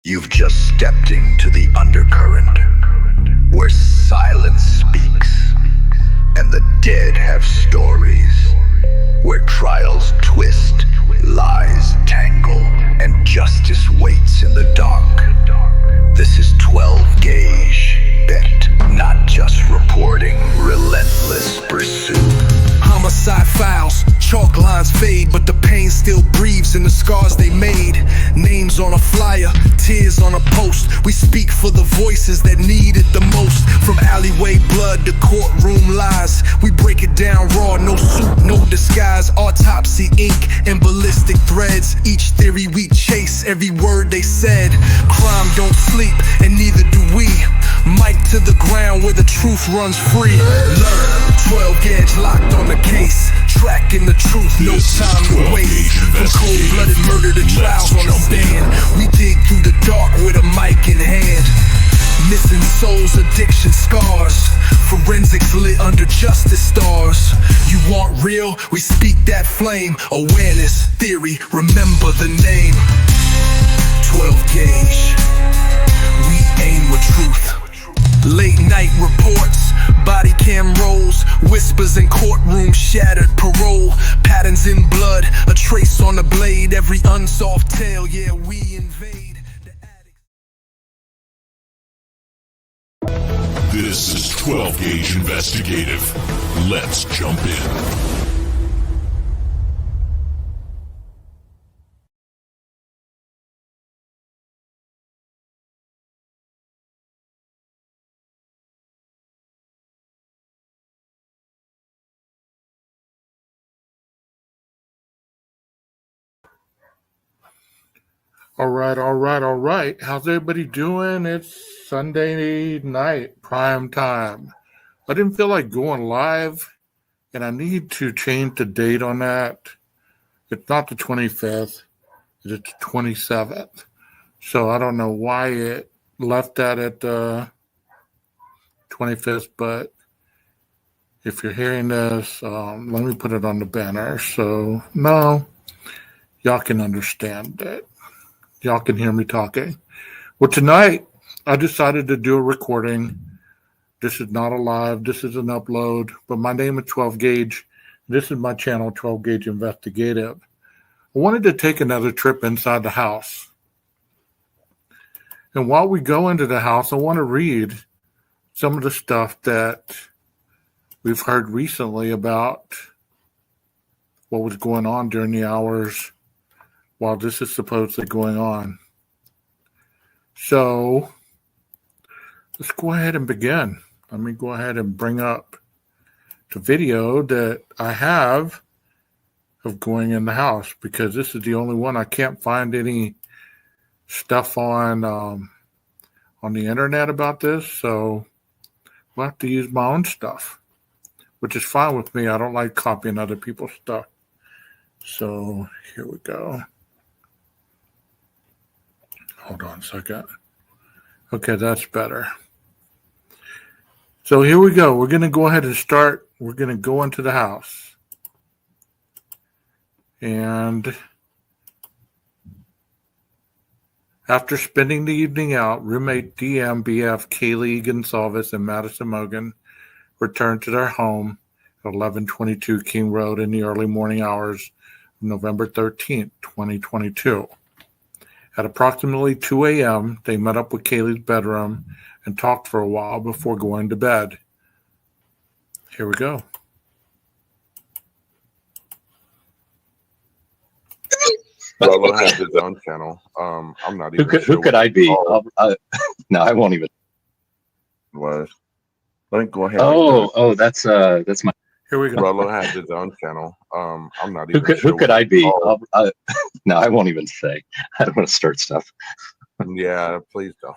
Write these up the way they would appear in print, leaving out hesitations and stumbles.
You've just stepped into the undercurrent, where silence speaks, and the dead have stories, where trials twist, lies tangle, and justice waits in the dark. This is 12 Gauge, bet, not just reporting, relentless pursuit. Homicide files, chalk lines fade, but the pain still breathes in the scars they made. Names on a flyer, tears on a post. We speak for the voices that need it the most. From alleyway blood to courtroom lies, we break it down raw, no suit, no disguise. Autopsy ink and ballistic threads, each theory we chase, every word they said. Crime don't sleep, and neither do we. Mic to the ground where the truth runs free. Learn, 12 Gauge locked on the case, tracking the truth, no time to waste. From cold-blooded murder to trials on the stand, we dig through the dark with a mic in hand. Missing souls, addiction scars, forensics lit under justice stars. You want real? We speak that flame. Awareness, theory, remember the name. 12 Gauge, we aim with truth. Late night reports, body cam rolls, whispers in courtroom, shattered parole, patterns in blood, a trace on the blade, every unsolved tale, yeah, we invade the attic. This is 12 Gauge Investigative. Let's jump in. All right. How's everybody doing? It's Sunday night, prime time. I didn't feel like going live, and I need to change the date on that. It's not the 25th, it's the 27th. So I don't know why it left that at the 25th, but if you're hearing this, let me put it on the banner. So, no, y'all can understand it. Y'all can hear me talking. Well, tonight I decided to do a recording. This is not a live. This is an upload. But my name is 12 Gauge. This is my channel, 12 Gauge Investigative. I wanted to take another trip inside the house. And while we go into the house, I want to read some of the stuff that we've heard recently about what was going on during the hours while this is supposedly going on. So let's go ahead and begin. Let me go ahead and bring up the video that I have of going in the house, because this is the only one. I can't find any stuff on the internet about this, so we'll have to use my own stuff, which is fine with me. I don't like copying other people's stuff. So here we go. Hold on a second. Okay, that's better. So here we go. We're going to go ahead and start. We're going to go into the house. And after spending the evening out, roommate DM, BF, Kaylee Gonsalves, and Madison Mogan returned to their home at 1122 King Road in the early morning hours of November 13th, 2022. At approximately 2 a.m., they met up with Kaylee's bedroom and talked for a while before going to bed. Here we go. Rolo has his own channel. I'm not even sure. Who could I be? No, I won't even. Was. Let me go ahead. That's my. Here we go. Rolo has his own channel. I'm not even sure. Who could I be? No, I won't even say. I don't want to start stuff. Yeah, please don't.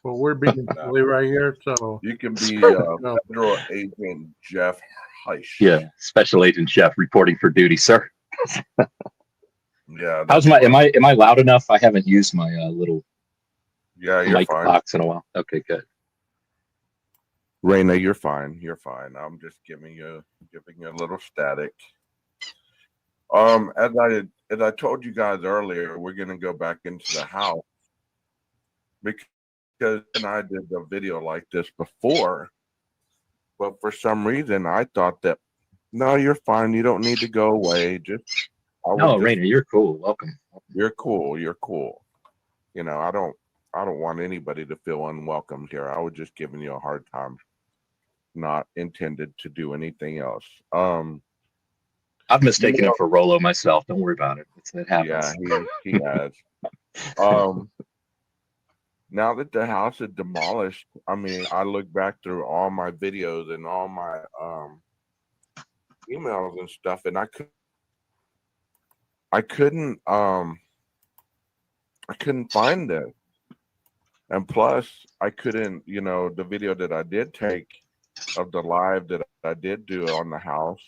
Well, we're being silly right here, so you can be Federal Agent Jeff Heish. Yeah, Special Agent Jeff reporting for duty, sir. Yeah. How's my? Am I loud enough? I haven't used my little mic fine. box in a while. Okay, good. Raina, you're fine. You're fine. I'm just giving you a little static. As I told you guys earlier, we're gonna go back into the house because I did a video like this before, but for some reason I thought that no, you're fine. You don't need to go away. No, Rainer, you're cool. Welcome. You're cool. You're cool. You know, I don't want anybody to feel unwelcome here. I was just giving you a hard time. Not intended to do anything else. I've mistaken him for Rolo myself. Don't worry about it. It happens. Yeah, he has. Now that the house is demolished, I mean, I look back through all my videos and all my emails and stuff, and I couldn't find it. And plus, I couldn't, you know, the video that I did take of the live that I did do on the house,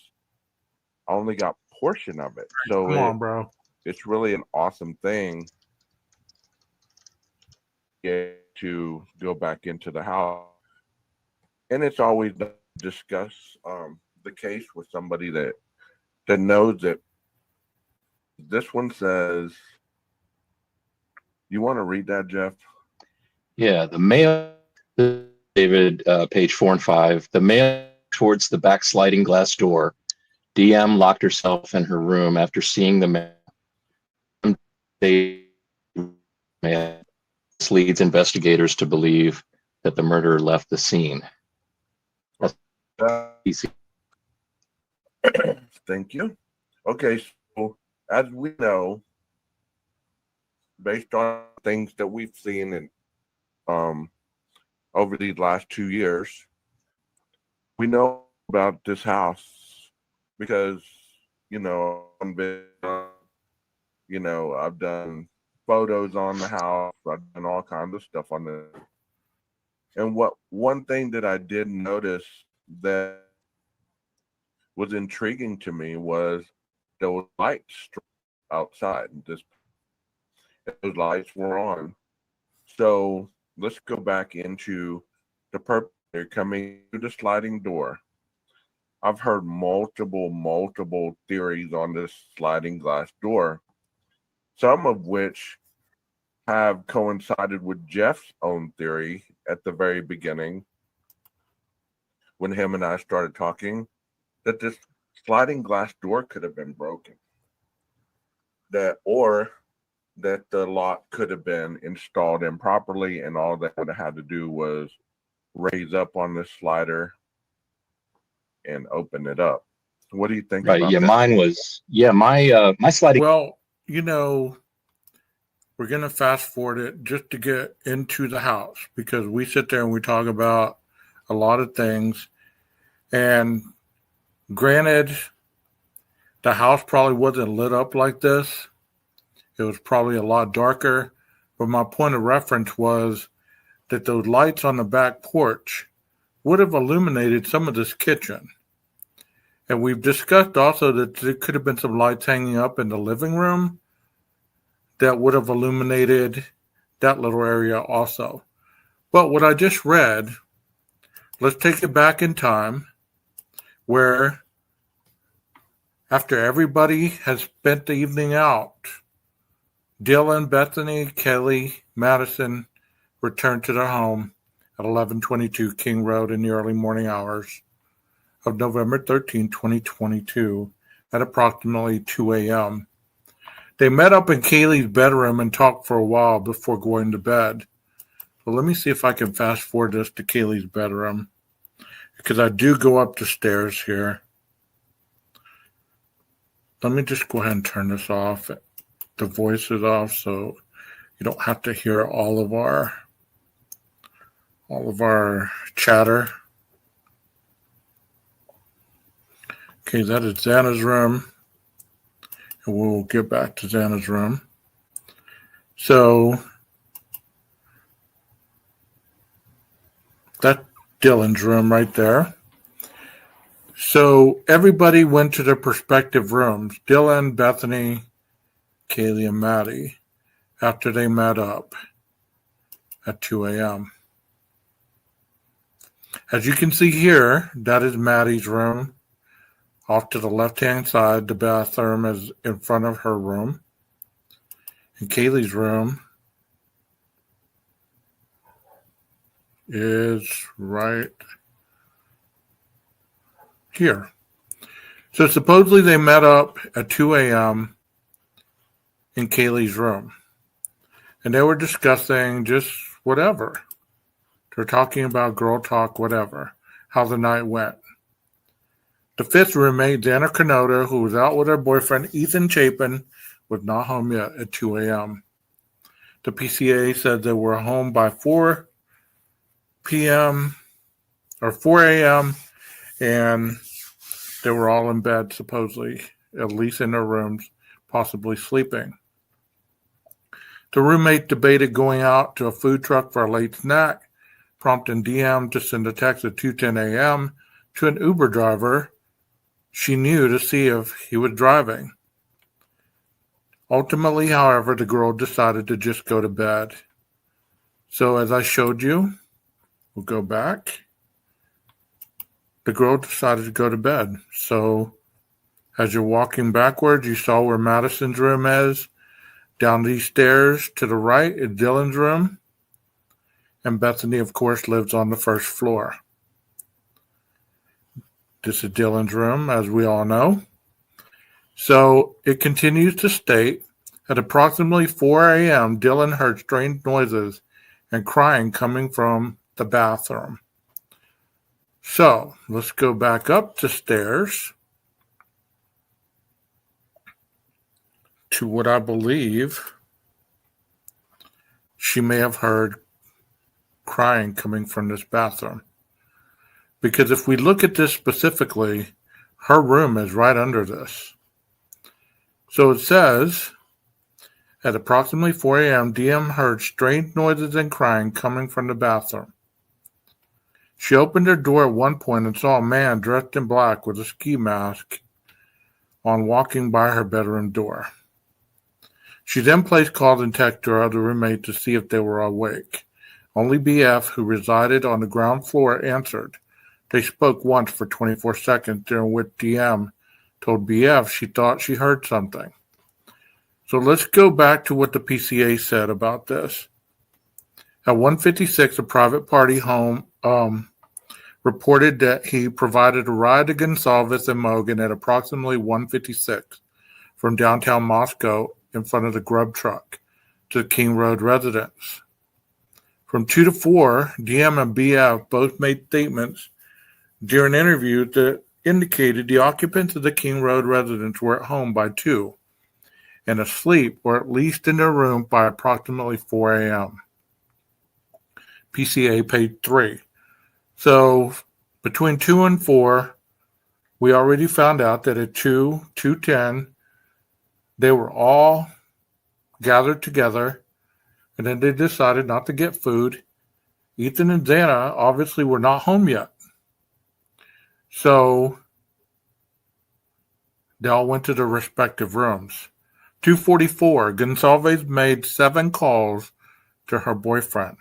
I only got a portion of it. So come on, bro. It's really an awesome thing to go back into the house. And it's always discuss the case with somebody that knows it. This one says, you want to read that, Jeff? Yeah, the mail, David, page 4 and 5. The mail towards the back sliding glass door. DM locked herself in her room after seeing the mail. This leads investigators to believe that the murderer left the scene. That's easy. Thank you. Okay, so as we know, based on things that we've seen in over these last 2 years, we know about this house because, you know, I've done photos on the house, I've done all kinds of stuff on it. And one thing that I did notice that was intriguing to me was there was lights outside. Those lights were on. So let's go back into the perpetrator coming through the sliding door. I've heard multiple theories on this sliding glass door, some of which have coincided with Jeff's own theory at the very beginning when him and I started talking, that this sliding glass door could have been broken. Or that the lock could have been installed improperly, and all that would have had to do was raise up on this slider and open it up. What do you think? Right. About yeah, that? mine was. Yeah, my sliding. Well, you know, we're going to fast forward it just to get into the house, because we sit there and we talk about a lot of things. And granted, the house probably wasn't lit up like this. It was probably a lot darker. But my point of reference was that those lights on the back porch would have illuminated some of this kitchen. And we've discussed also that there could have been some lights hanging up in the living room that would have illuminated that little area also. But what I just read, let's take it back in time, where after everybody has spent the evening out, Dylan, Bethany, Kelly, Madison returned to their home at 1122 King Road in the early morning hours of November 13, 2022 at approximately 2 a.m. They met up in Kaylee's bedroom and talked for a while before going to bed. So let me see if I can fast forward this to Kaylee's bedroom, because I do go up the stairs here. Let me just go ahead and turn this off. The voice is off, so you don't have to hear all of our chatter. Okay, that is Xana's room. And we'll get back to Xana's room. So that's Dylan's room right there. So everybody went to their prospective rooms. Dylan, Bethany, Kaylee, and Maddie, after they met up at 2 a.m. As you can see here, that is Maddie's room. Off to the left-hand side, the bathroom is in front of her room. And Kaylee's room is right here. So supposedly they met up at 2 a.m. in Kaylee's room. And they were discussing just whatever. They're talking about girl talk, whatever, how the night went. The fifth roommate, Dana Canota, who was out with her boyfriend, Ethan Chapin, was not home yet at 2 a.m. The PCA said they were home by 4 p.m. or 4 a.m. and they were all in bed, supposedly, at least in their rooms, possibly sleeping. The roommate debated going out to a food truck for a late snack, prompting DM to send a text at 2:10 a.m. to an Uber driver she knew to see if he was driving. Ultimately, however, the girl decided to just go to bed. So as I showed you, we'll go back. The girl decided to go to bed. So as you're walking backwards, you saw where Madison's room is. Down these stairs to the right is Dylan's room. And Bethany, of course, lives on the first floor. This is Dylan's room, as we all know. So it continues to state, at approximately 4 a.m., Dylan heard strange noises and crying coming from the bathroom. So let's go back up the stairs to what I believe she may have heard crying coming from this bathroom. Because if we look at this specifically, her room is right under this. So it says, at approximately 4 a.m., DM heard strange noises and crying coming from the bathroom. She opened her door at one point and saw a man dressed in black with a ski mask on walking by her bedroom door. She then placed calls and texts to her other roommate to see if they were awake. Only BF, who resided on the ground floor, answered. They spoke once for 24 seconds, during which DM told BF she thought she heard something. So let's go back to what the PCA said about this. At 1:56, a private party home reported that he provided a ride to Gonsalves and Mogan at approximately 1:56 from downtown Moscow in front of the grub truck to the King Road residence. From 2 to 4, DM and BF both made statements during interviews that indicated the occupants of the King Road residence were at home by 2 and asleep or at least in their room by approximately 4 a.m. PCA page 3. So between 2 and 4, we already found out that at 2:10, they were all gathered together, and then they decided not to get food. Ethan and Xana obviously were not home yet. So they all went to their respective rooms. 2:44, Gonsalves made 7 calls to her boyfriend.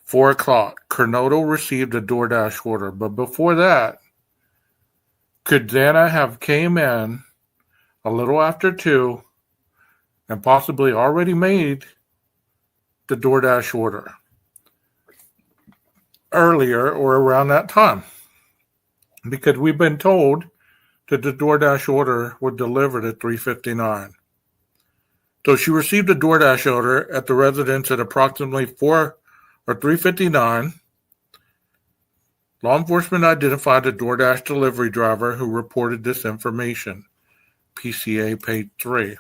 4 o'clock, Cornoto received a DoorDash order. But before that, could Xana have came in a little after 2 and possibly already made the DoorDash order earlier or around that time? Because we've been told that the DoorDash order was delivered at 3:59. So she received a DoorDash order at the residence at approximately 4 or 3:59. Law enforcement identified the DoorDash delivery driver who reported this information. PCA page 3.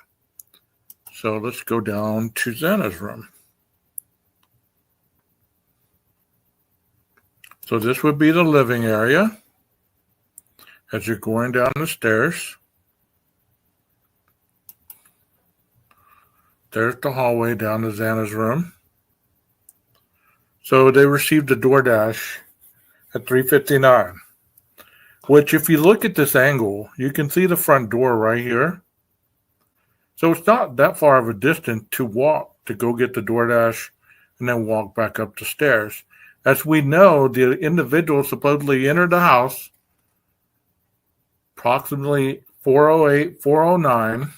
So let's go down to Xana's room. So this would be the living area as you're going down the stairs. There's the hallway down to Xana's room. So they received a DoorDash at 3:59, which if you look at this angle, you can see the front door right here. So it's not that far of a distance to walk to go get the DoorDash and then walk back up the stairs. As we know, the individual supposedly entered the house approximately 4:08, 4:09.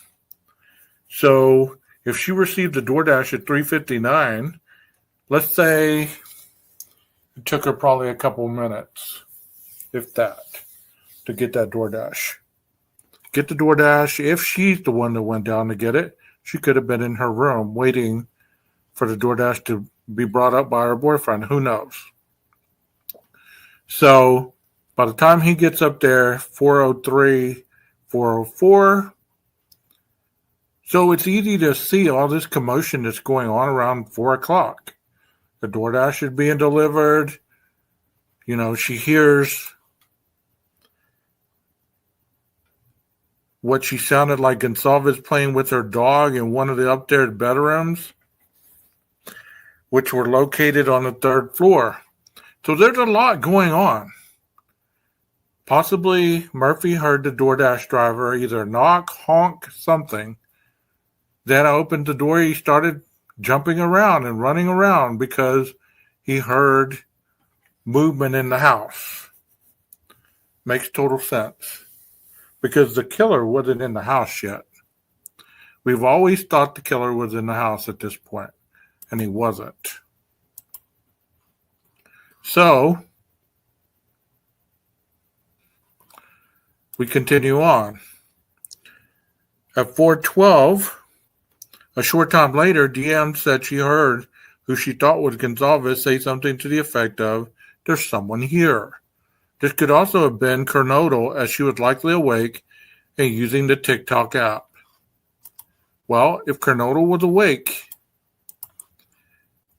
So if she received the DoorDash at 3:59, Let's say it took her probably a couple minutes, if that, to get that DoorDash. Get the DoorDash. If she's the one that went down to get it, she could have been in her room waiting for the DoorDash to be brought up by her boyfriend. Who knows? So by the time he gets up there, 4:03, 4:04. So it's easy to see all this commotion that's going on around 4 o'clock. The DoorDash is being delivered. You know, she hears what she sounded like Gonsalves playing with her dog in one of the upstairs bedrooms, which were located on the 3rd floor. So there's a lot going on. Possibly Murphy heard the DoorDash driver either knock, honk, something. Then I opened the door. He started jumping around and running around because he heard movement in the house. Makes total sense. Because the killer wasn't in the house yet. We've always thought the killer was in the house at this point, and he wasn't. So, we continue on. At 4:12, a short time later, DM said she heard who she thought was Gonsalves say something to the effect of, "There's someone here." This could also have been Kernodle, as she was likely awake and using the TikTok app. Well, if Kernodle was awake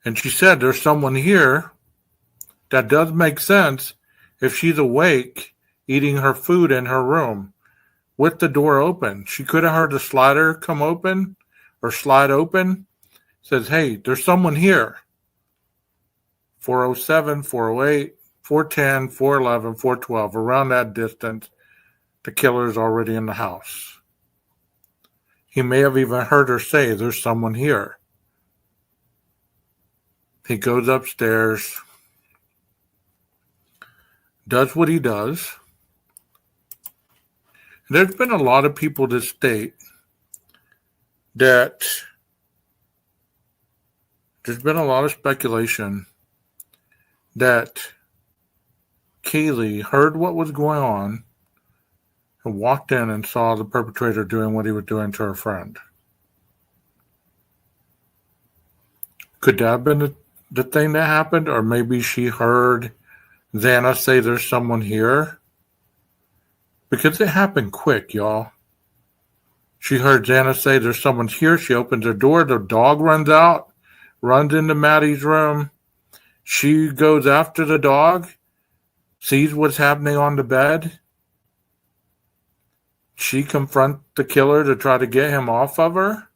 and she said there's someone here, that does make sense if she's awake eating her food in her room with the door open. She could have heard the slider come open or slide open. Says, hey, there's someone here. 4:07, 4:08. 4:10, 4:11, 4:12, around that distance, the killer is already in the house. He may have even heard her say, there's someone here. He goes upstairs, does what he does. There's been a lot of people that state that there's been a lot of speculation that Kaylee heard what was going on and walked in and saw the perpetrator doing what he was doing to her friend. Could that have been the thing that happened? Or maybe she heard Xana say there's someone here? Because it happened quick, y'all. She heard Xana say there's someone here. She opens her door. The dog runs out, runs into Maddie's room. She goes after the dog. Sees what's happening on the bed. She confronts the killer to try to get him off of her.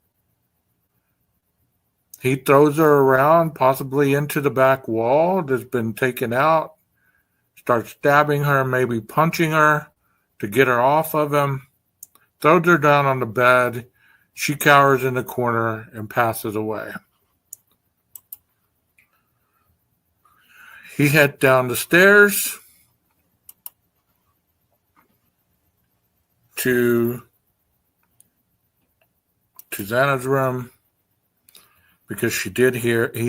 He throws her around, possibly into the back wall that's been taken out. Starts stabbing her, maybe punching her to get her off of him. Throws her down on the bed. She cowers in the corner and passes away. He heads down the stairs to Xana's room because he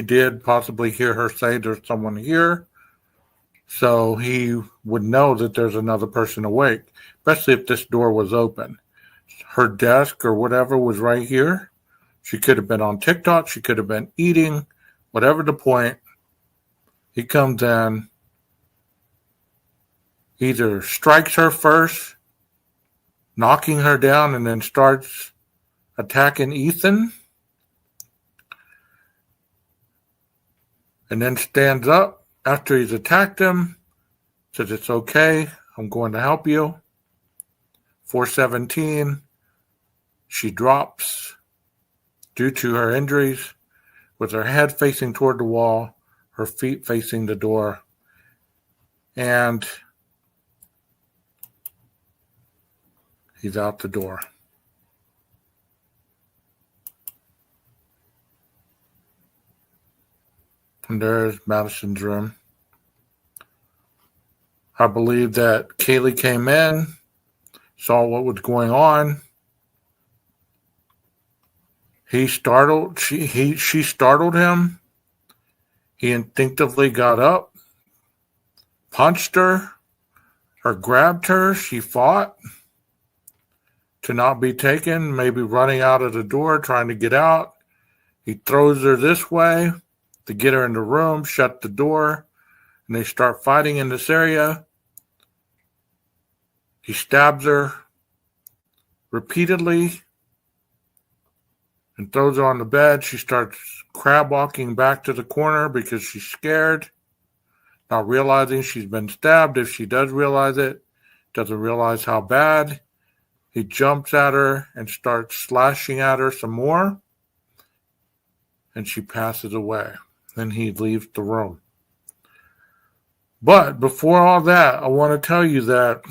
did possibly hear her say there's someone here. So he would know that there's another person awake, especially if this door was open. Her desk or whatever was right here. She could have been on TikTok. She could have been eating, whatever the point. He comes in, either strikes her first, knocking her down, and then starts attacking Ethan. And then stands up after he's attacked him, says, it's okay, I'm going to help you. 4:17, she drops due to her injuries with her head facing toward the wall, her feet facing the door, and he's out the door. And there's Madison's room. I believe that Kaylee came in, saw what was going on. She startled him. He instinctively got up, punched her, or grabbed her. She fought to not be taken, maybe running out of the door, trying to get out. He throws her this way to get her in the room, shut the door, and they start fighting in this area. He stabs her repeatedly and throws her on the bed. She starts crab walking back to the corner because she's scared, not realizing she's been stabbed. If she does realize it, doesn't realize how bad. He jumps at her and starts slashing at her some more, and she passes away. Then he leaves the room. But before all that, I want to tell you that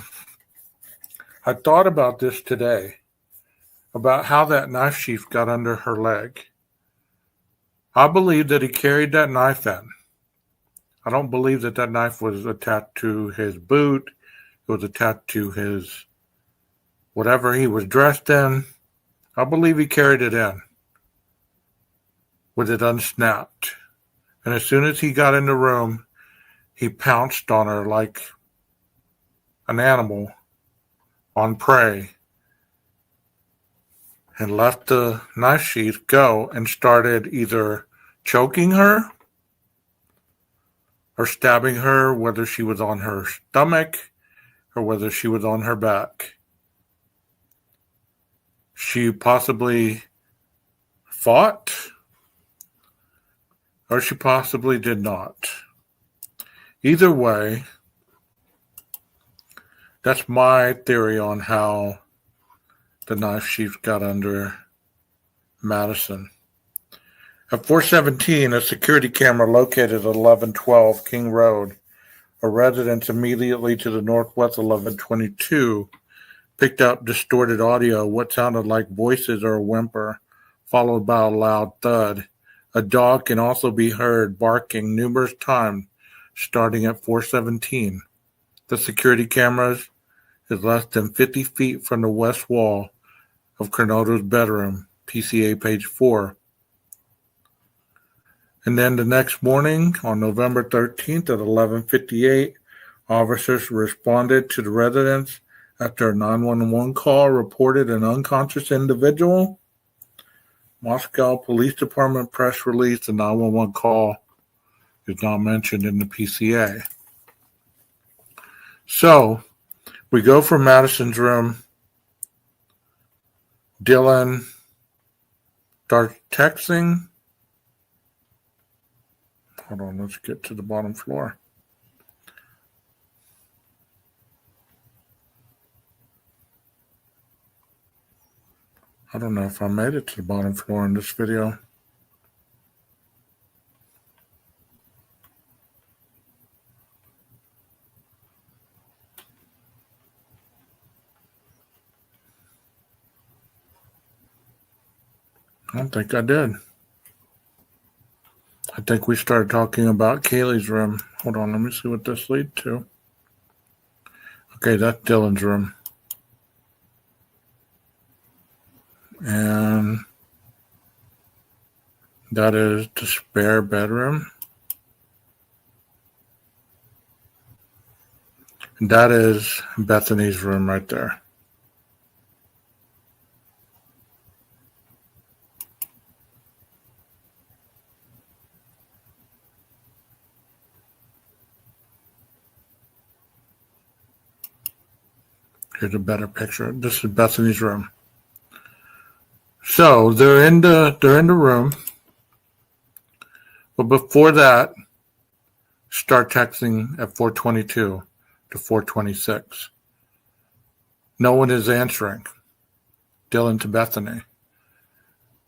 I thought about this today, about how that knife sheath got under her leg. I believe that he carried that knife in. I don't believe that that knife was attached to his boot. It was attached to his whatever he was dressed in. I believe he carried it in with it unsnapped. And as soon as he got in the room, he pounced on her like an animal on prey and let the knife sheath go and started either choking her or stabbing her, whether she was on her stomach or whether she was on her back. She possibly fought, or she possibly did not. Either way, that's my theory on how the knife sheath got under Madison. At 417, a security camera located at 1112 King Road, a residence immediately to the northwest 1122, picked up distorted audio, what sounded like voices or a whimper, followed by a loud thud. A dog can also be heard barking numerous times, starting at 417. The security cameras is less than 50 feet from the west wall of Cornado's bedroom, PCA page 4. And then the next morning, on November 13th at 11:58, officers responded to the residence after a 911 call reported an unconscious individual. Moscow Police Department press release, the 911 call is not mentioned in the PCA. So, we go from Madison's room. Dylan starts texting. Hold on, let's get to the bottom floor. I don't know if I made it to the bottom floor in this video. I don't think I did. I think we started talking about Kaylee's room. Hold on, let me see what this leads to. Okay, that's Dylan's room. And that is the spare bedroom. And that is Bethany's room right there. Here's a better picture. This is Bethany's room. So they're in the room, but before that, start texting at 422 to 426. No one is answering. Dylan to Bethany.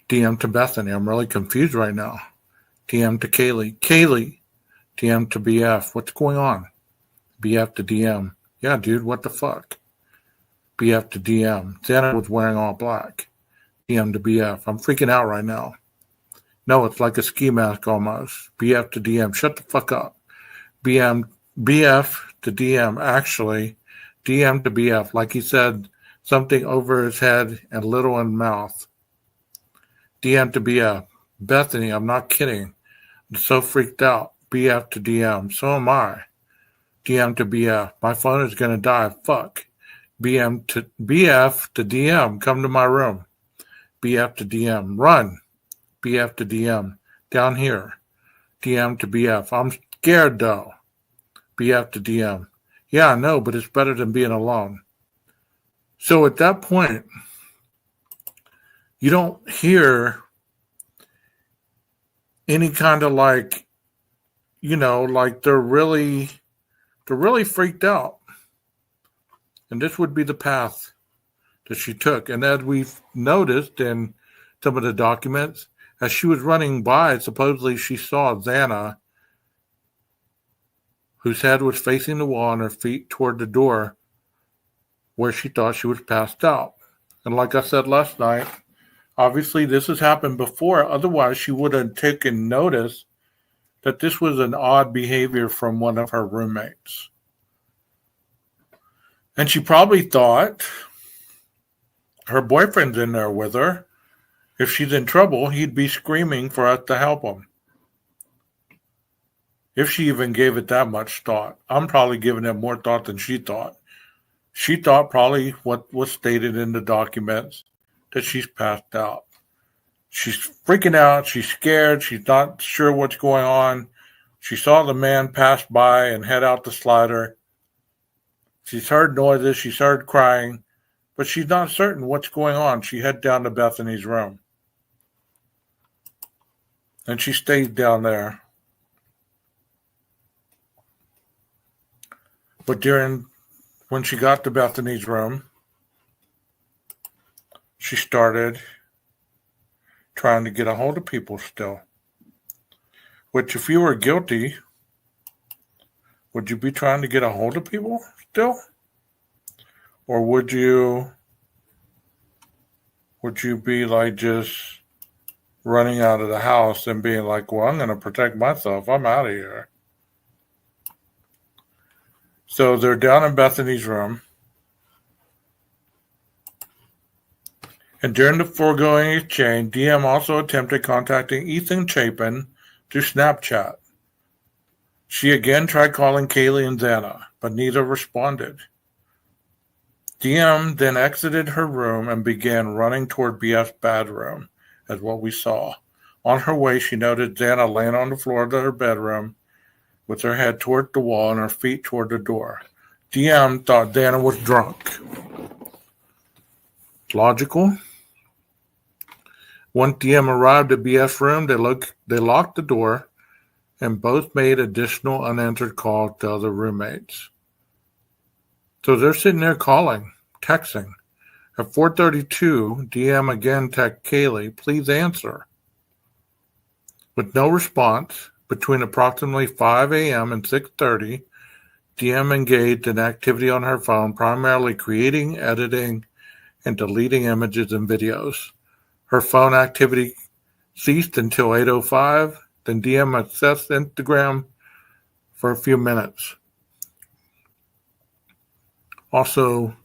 DM to Bethany. I'm really confused right now. DM to Kaylee. Kaylee. DM to BF. What's going on? BF to DM. Yeah, dude, what the fuck? BF to DM. Santa was wearing all black. DM to BF. I'm freaking out right now. No, it's like a ski mask almost. BF to DM. Shut the fuck up. BF to DM. Actually, DM to BF. Like he said, something over his head and little in mouth. DM to BF. Bethany, I'm not kidding. So freaked out. BF to DM. So am I. DM to BF. My phone is going to die. Fuck. BF to DM. Come to my room. BF to DM. Run. BF to DM. Down here. DM to BF. I'm scared though. BF to DM. Yeah, I know, but it's better than being alone. So at that point, you don't hear any kind of like, like they're really freaked out. And this would be the path that she took. And as we've noticed in some of the documents, as she was running by, supposedly she saw Xana, whose head was facing the wall and her feet toward the door, where she thought she was passed out. And like I said last night, obviously this has happened before. Otherwise, she would have taken notice that this was an odd behavior from one of her roommates. And she probably thought her boyfriend's in there with her. If she's in trouble, he'd be screaming for us to help him. If she even gave it that much thought. I'm probably giving it more thought than she thought. She thought probably what was stated in the documents, that she's passed out. She's freaking out. She's scared. She's not sure what's going on. She saw the man pass by and head out the slider. She's heard noises. She's heard crying. But she's not certain what's going on. She head down to Bethany's room. And she stayed down there. But when she got to Bethany's room, she started trying to get a hold of people still. Which, if you were guilty, would you be trying to get a hold of people still? Or would you be like just running out of the house and being like, well, I'm going to protect myself. I'm out of here. So they're down in Bethany's room. And during the foregoing exchange, DM also attempted contacting Ethan Chapin through Snapchat. She again tried calling Kaylee and Xana, but neither responded. DM then exited her room and began running toward BF's bedroom, as what we saw. On her way, she noted Xana laying on the floor of her bedroom with her head toward the wall and her feet toward the door. DM thought Xana was drunk. Logical. Once DM arrived at BF's room, they locked the door and both made additional unanswered calls to other roommates. So they're sitting there calling, texting. At 4:32, DM again texted Kaylee, please answer. With no response, between approximately 5 a.m. and 6:30, DM engaged in activity on her phone, primarily creating, editing, and deleting images and videos. Her phone activity ceased until 8:05. Then DM accessed Instagram for a few minutes. Also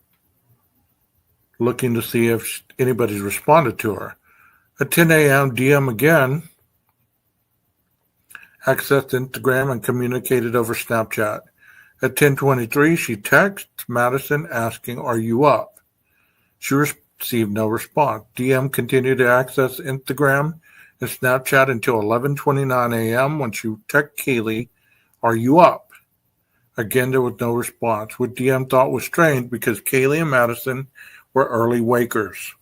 looking to see if anybody's responded to her. At 10 a.m., DM again accessed Instagram and communicated over Snapchat. At 10:23, she texted Madison asking, are you up? She received no response. DM continued to access Instagram and Snapchat until 11:29 a.m. when she texted Kaylee, are you up? Again, there was no response, which DM thought was strange because Kaylee and Madison were early wakers.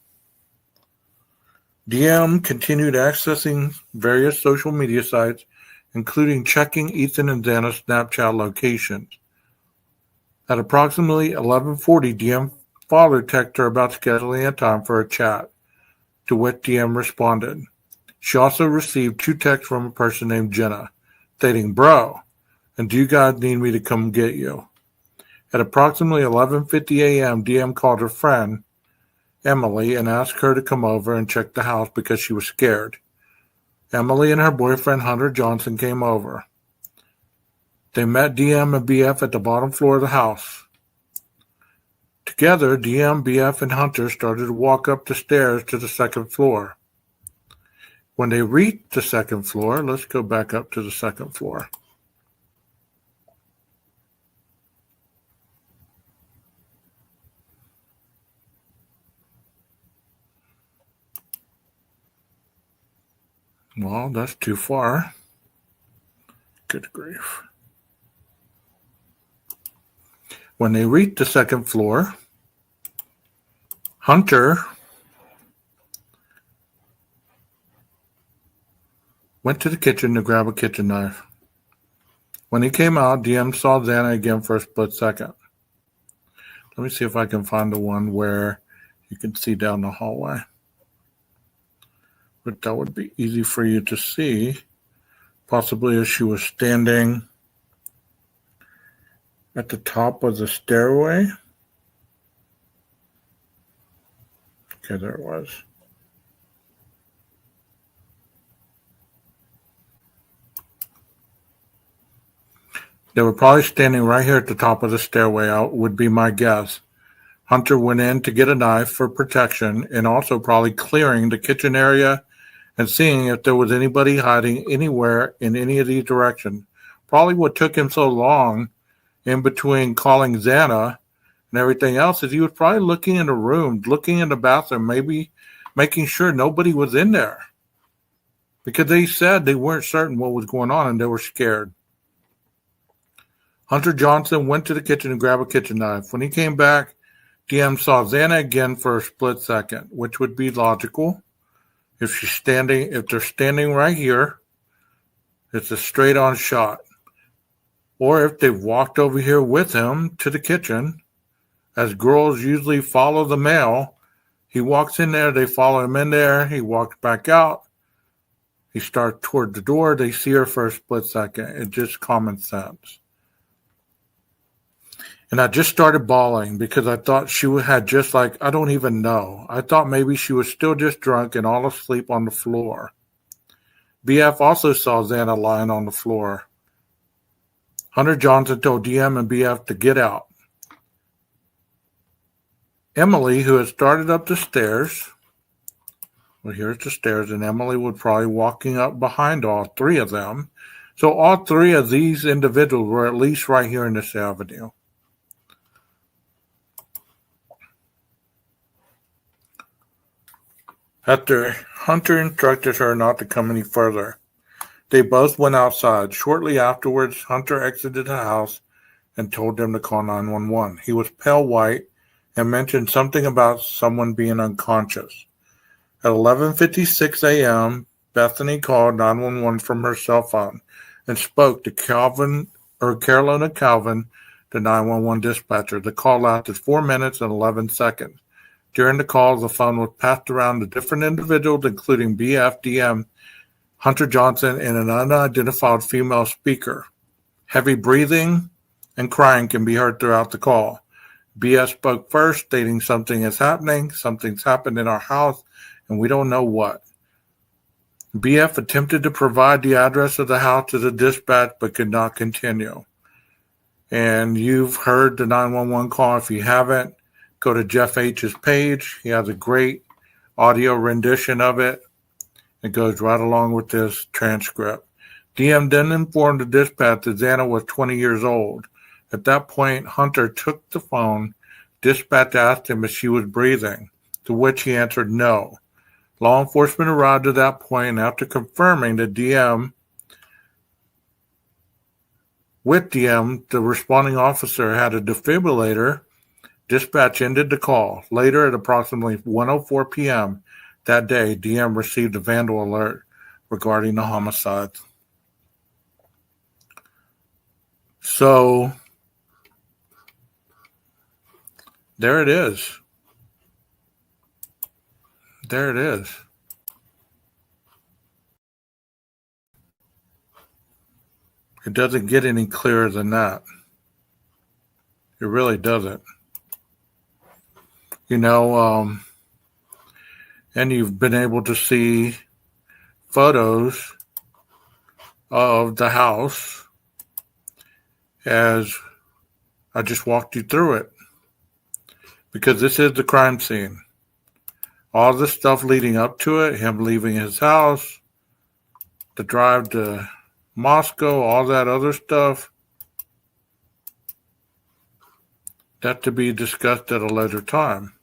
DM continued accessing various social media sites, including checking Ethan and Xana's Snapchat locations. At approximately 11:40, DM father texted her about scheduling a time for a chat, to which DM responded. She also received 2 texts from a person named Jenna, stating, bro, and do you guys need me to come get you? At approximately 11:50 a.m., DM called her friend, Emily, and asked her to come over and check the house because she was scared. Emily and her boyfriend, Hunter Johnson, came over. They met DM and BF at the bottom floor of the house. Together, DM, BF, and Hunter started to walk up the stairs to the second floor. When they reached the second floor, let's go back up to the second floor. Well, that's too far. Good grief. When they reached the second floor, Hunter went to the kitchen to grab a kitchen knife. When he came out, DM saw Xana again for a split second. Let me see if I can find the one where you can see down the hallway. But that would be easy for you to see, possibly as she was standing at the top of the stairway. Okay, there it was. They were probably standing right here at the top of the stairway, would be my guess. Hunter went in to get a knife for protection and also probably clearing the kitchen area and seeing if there was anybody hiding anywhere in any of these directions. Probably what took him so long in between calling Xana and everything else is he was probably looking in the room, looking in the bathroom, maybe making sure nobody was in there. Because they said they weren't certain what was going on and they were scared. Hunter Johnson went to the kitchen to grab a kitchen knife. When he came back, DM saw Xana again for a split second, which would be logical. If they're standing right here, it's a straight on shot. Or if they've walked over here with him to the kitchen, as girls usually follow the male, he walks in there, they follow him in there, he walks back out, he starts toward the door, they see her for a split second. It's just common sense. And I just started bawling because I thought she had just like, I don't even know. I thought maybe she was still just drunk and all asleep on the floor. BF also saw Xana lying on the floor. Hunter Johnson told DM and BF to get out. Emily, who had started up the stairs, well, here's the stairs, and Emily was probably walking up behind all three of them. So all three of these individuals were at least right here in this avenue. After Hunter instructed her not to come any further, they both went outside. Shortly afterwards, Hunter exited the house and told them to call 911. He was pale white and mentioned something about someone being unconscious. At 11:56 a.m., Bethany called 911 from her cell phone and spoke to Carolina Calvin, the 911 dispatcher. The call lasted 4 minutes and 11 seconds. During the call, the phone was passed around to different individuals, including BF, DM, Hunter Johnson, and an unidentified female speaker. Heavy breathing and crying can be heard throughout the call. BF spoke first, stating something is happening, something's happened in our house, and we don't know what. BF attempted to provide the address of the house to the dispatch, but could not continue. And you've heard the 911 call. If you haven't, go to Jeff H's page. He has a great audio rendition of it. It goes right along with this transcript. DM then informed the dispatch that Xana was 20 years old. At that point, Hunter took the phone. Dispatch asked him if she was breathing, to which he answered no. Law enforcement arrived at that point, and after confirming that with DM, the responding officer had a defibrillator, dispatch ended the call. Later, at approximately 1:04 p.m. that day, DM received a vandal alert regarding the homicide. So, there it is. There it is. It doesn't get any clearer than that. It really doesn't. You know, and you've been able to see photos of the house as I just walked you through it. Because this is the crime scene. All the stuff leading up to it, him leaving his house, the drive to Moscow, all that other stuff, that to be discussed at a later time.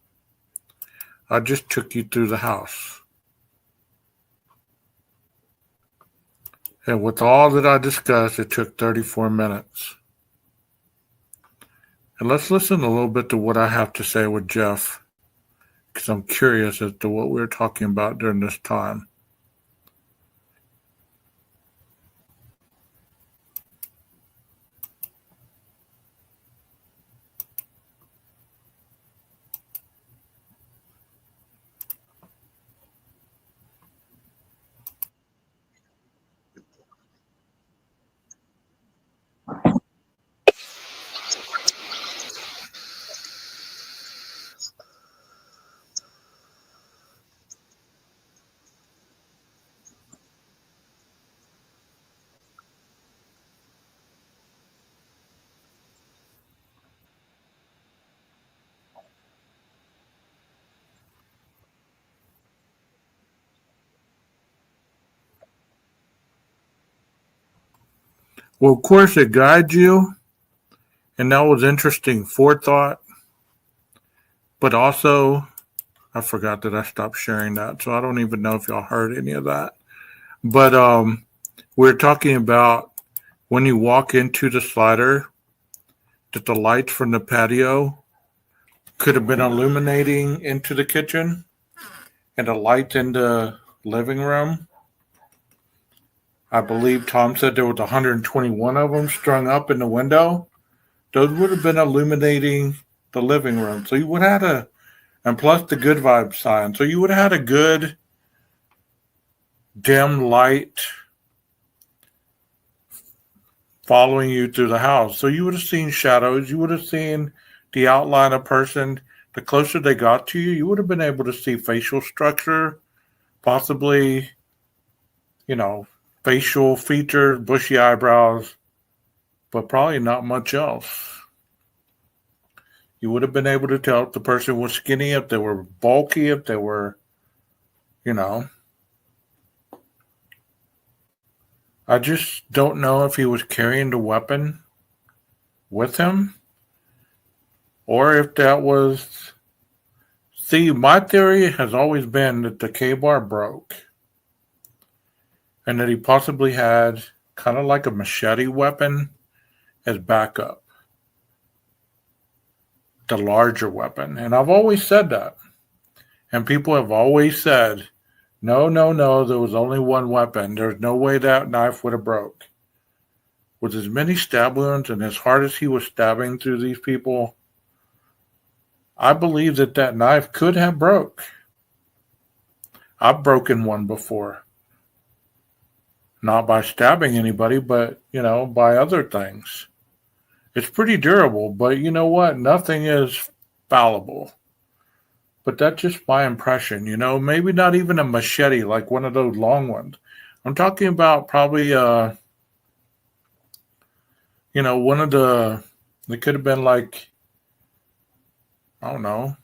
I just took you through the house. And with all that I discussed, it took 34 minutes. And let's listen a little bit to what I have to say with Jeff, because I'm curious as to what we were talking about during this time. Well, of course, it guides you, and that was interesting forethought. But also, I forgot that I stopped sharing that, so I don't even know if y'all heard any of that. But we're talking about when you walk into the slider, that the lights from the patio could have been illuminating into the kitchen, and the lights in the living room. I believe Tom said there was 121 of them strung up in the window. Those would have been illuminating the living room. So you would have had and plus the good vibe sign. So you would have had a good dim light following you through the house. So you would have seen shadows. You would have seen the outline of a person. The closer they got to you, you would have been able to see facial structure, possibly, facial features, bushy eyebrows, but probably not much else. You would have been able to tell if the person was skinny, if they were bulky, if they were, I just don't know if he was carrying the weapon with him or if that was. See, my theory has always been that the K-bar broke and that he possibly had kind of like a machete weapon as backup, the larger weapon. And I've always said that. And people have always said, no, there was only one weapon. There's no way that knife would have broke. With as many stab wounds and as hard as he was stabbing through these people, I believe that knife could have broke. I've broken one before. Not by stabbing anybody, but, by other things. It's pretty durable, but you know what? Nothing is fallible. But that's just my impression, maybe not even a machete, like one of those long ones. I'm talking about probably, one of it could have been like, I don't know,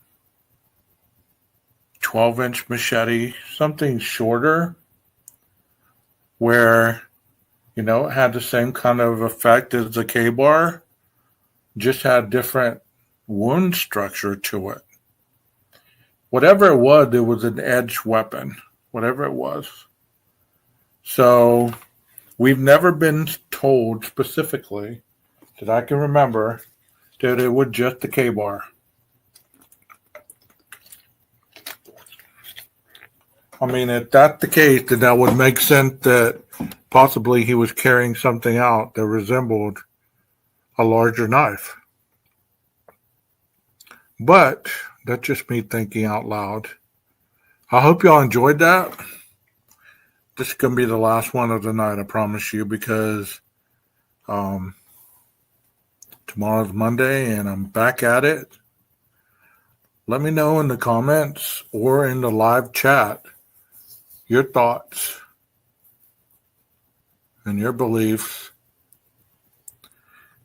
12-inch machete, something shorter, where, it had the same kind of effect as the K-bar, just had different wound structure to it. Whatever it was an edged weapon, whatever it was. So we've never been told specifically that I can remember that it was just the K-bar. I mean, if that's the case, then that would make sense that possibly he was carrying something out that resembled a larger knife. But that's just me thinking out loud. I hope y'all enjoyed that. This is going to be the last one of the night, I promise you, because tomorrow's Monday and I'm back at it. Let me know in the comments or in the live chat your thoughts and your beliefs.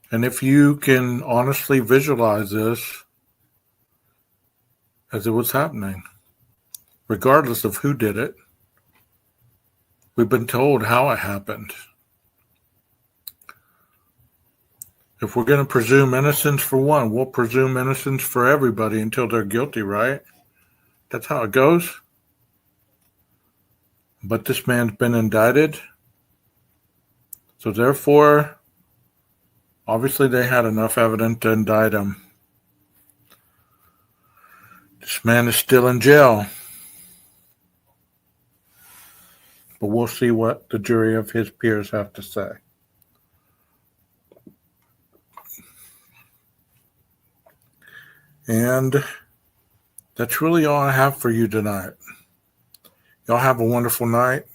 And if you can honestly visualize this as it was happening, regardless of who did it, We've been told how it happened. If we're going to presume innocence for one, we'll presume innocence for everybody until they're guilty, right? That's how it goes. But this man's been indicted. So therefore, obviously they had enough evidence to indict him. This man is still in jail. But we'll see what the jury of his peers have to say. And that's really all I have for you tonight. Y'all have a wonderful night.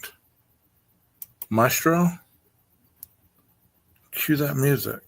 Maestro, cue that music.